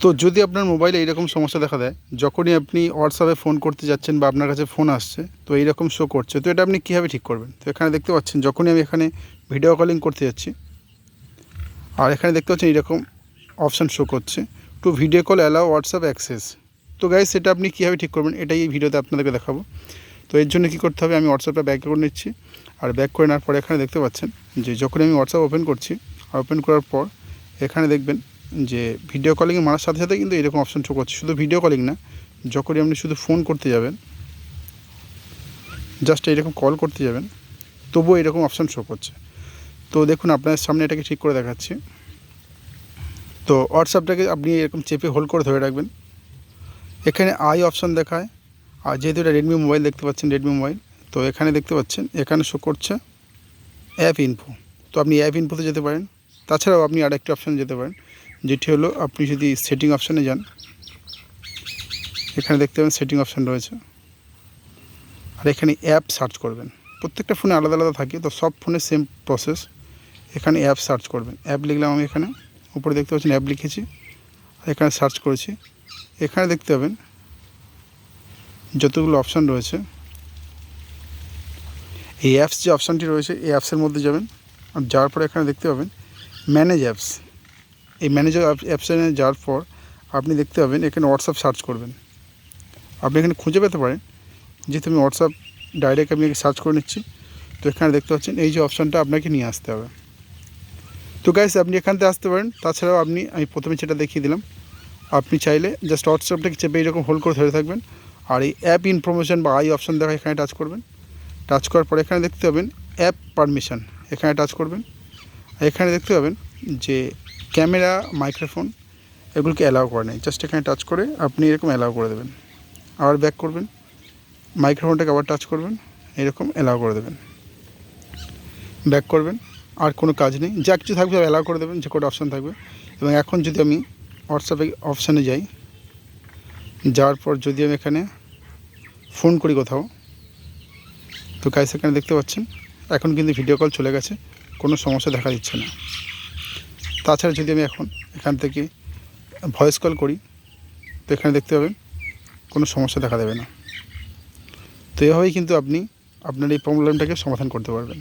তো যদি আপনার মোবাইলে এইরকম সমস্যা দেখা দেয়, যখনই আপনি হোয়াটসঅ্যাপে ফোন করতে যাচ্ছেন বা আপনার কাছে ফোন আসছে তো এইরকম শো করছে, তো এটা আপনি কীভাবে ঠিক করবেন? তো এখানে দেখতে পাচ্ছেন যখনই আমি এখানে ভিডিও কলিং করতে যাচ্ছি আর এখানে দেখতে পাচ্ছেন এইরকম অপশান শো করছে, to video call allow WhatsApp access. তো গাইস সেটা আপনি কীভাবে ঠিক করবেন এটাই এই ভিডিওতে আপনাদেরকে দেখাবো। তো এর জন্য কী করতে হবে, আমি হোয়াটসঅ্যাপটা ব্যাক করে নিচ্ছি। আর ব্যাক করে নেওয়ার পরে এখানে দেখতে পাচ্ছেন যে যখন আমি হোয়াটসঅ্যাপ ওপেন করছি আর ওপেন করার পর এখানে দেখবেন যে ভিডিও কলিংয়ে মারার সাথে সাথে কিন্তু এরকম অপশান শো করছে। শুধু ভিডিও কলিং না, যখনই আপনি শুধু ফোন করতে যাবেন, জাস্ট এইরকম কল করতে যাবেন, তবুও এরকম অপশান শো করছে। তো দেখুন আপনাদের সামনে এটাকে ঠিক করে দেখাচ্ছি। তো হোয়াটসঅ্যাপটাকে আপনি এরকম চেপে হোল্ড করে ধরে রাখবেন। এখানে আই অপশান দেখায়, আর যেহেতু এটা রেডমি মোবাইল দেখতে পাচ্ছেন, রেডমি মোবাইল, তো এখানে দেখতে পাচ্ছেন এখানে শো করছে অ্যাপ ইনফো। তো আপনি অ্যাপ ইনফোতে যেতে পারেন। তাছাড়াও আপনি আরেকটি অপশানে যেতে পারেন, যেটি হলো আপনি যদি সেটিং অপশানে যান, এখানে দেখতে পাবেন সেটিং অপশান রয়েছে। আর এখানে অ্যাপ সার্চ করবেন। প্রত্যেকটা ফোনে আলাদা আলাদা থাকে, তো সব ফোনে সেম প্রসেস। এখানে অ্যাপ সার্চ করবেন। অ্যাপ লিখলাম আমি, এখানে উপরে দেখতে পাচ্ছেন অ্যাপ লিখেছি, আর এখানে সার্চ করেছি। এখানে দেখতে পাবেন যতগুলো অপশান রয়েছে, এই অ্যাপস যে অপশানটি রয়েছে এই অ্যাপসের মধ্যে যাবেন। আর যাওয়ার পরে এখানে দেখতে পাবেন ম্যানেজ অ্যাপস। এই ম্যানেজ অ্যাপসে যাওয়ার পর আপনি দেখতে পাবেন এখানে হোয়াটসঅ্যাপ সার্চ করবেন। আপনি এখানে খুঁজে পেতে পারেন, যেহেতু আমি হোয়াটসঅ্যাপ ডাইরেক্ট আমি সার্চ করে নিচ্ছি। তো এখানে দেখতে পাচ্ছেন এই যে অপশানটা আপনাকে নিয়ে আসতে হবে। তো গাইস আপনি এখান থেকে আসতে পারেন। তাছাড়াও আমি প্রথমে যেটা দেখিয়ে দিলাম, আপনি চাইলে জাস্ট হোয়াটসঅ্যাপটাকে চেপে এইরকম হোল্ড করে ধরে থাকবেন, আর এই অ্যাপ ইনফরমেশান বা আই অপশান দেখা এখানে টাচ করবেন। টাচ করার পর এখানে দেখতে পাবেন অ্যাপ পারমিশন, এখানে টাচ করবেন। এখানে দেখতে পাবেন যে ক্যামেরা, মাইক্রোফোন এগুলোকে অ্যালাউ করে নেই, জাস্ট এখানে টাচ করে আপনি এরকম অ্যালাউ করে দেবেন। আবার ব্যাক করবেন, মাইক্রোফোনটাকে আবার টাচ করবেন, এরকম অ্যালাউ করে দেবেন, ব্যাক করবেন। আর কোনো কাজ নেই, যা কিছু থাকবে অ্যালাউ করে দেবেন, যে কোনো অপশান থাকবে। এবং এখন যদি আমি হোয়াটসঅ্যাপে অপশানে যাই, যাওয়ার পর যদি আমি এখানে ফোন করি কোথাও, তো গাইস এখানে দেখতে পাচ্ছেন এখন কিন্তু ভিডিও কল চলে গেছে, কোনো সমস্যা দেখা দিচ্ছে না। তাছাড়া যদি আমি এখন এখান থেকে ভয়েস কল করি, তো এখানে দেখতে পাবেন কোনো সমস্যা দেখা দেবে না। তো এভাবেই কিন্তু আপনি আপনার এই প্রবলেমটাকে সমাধান করতে পারবেন।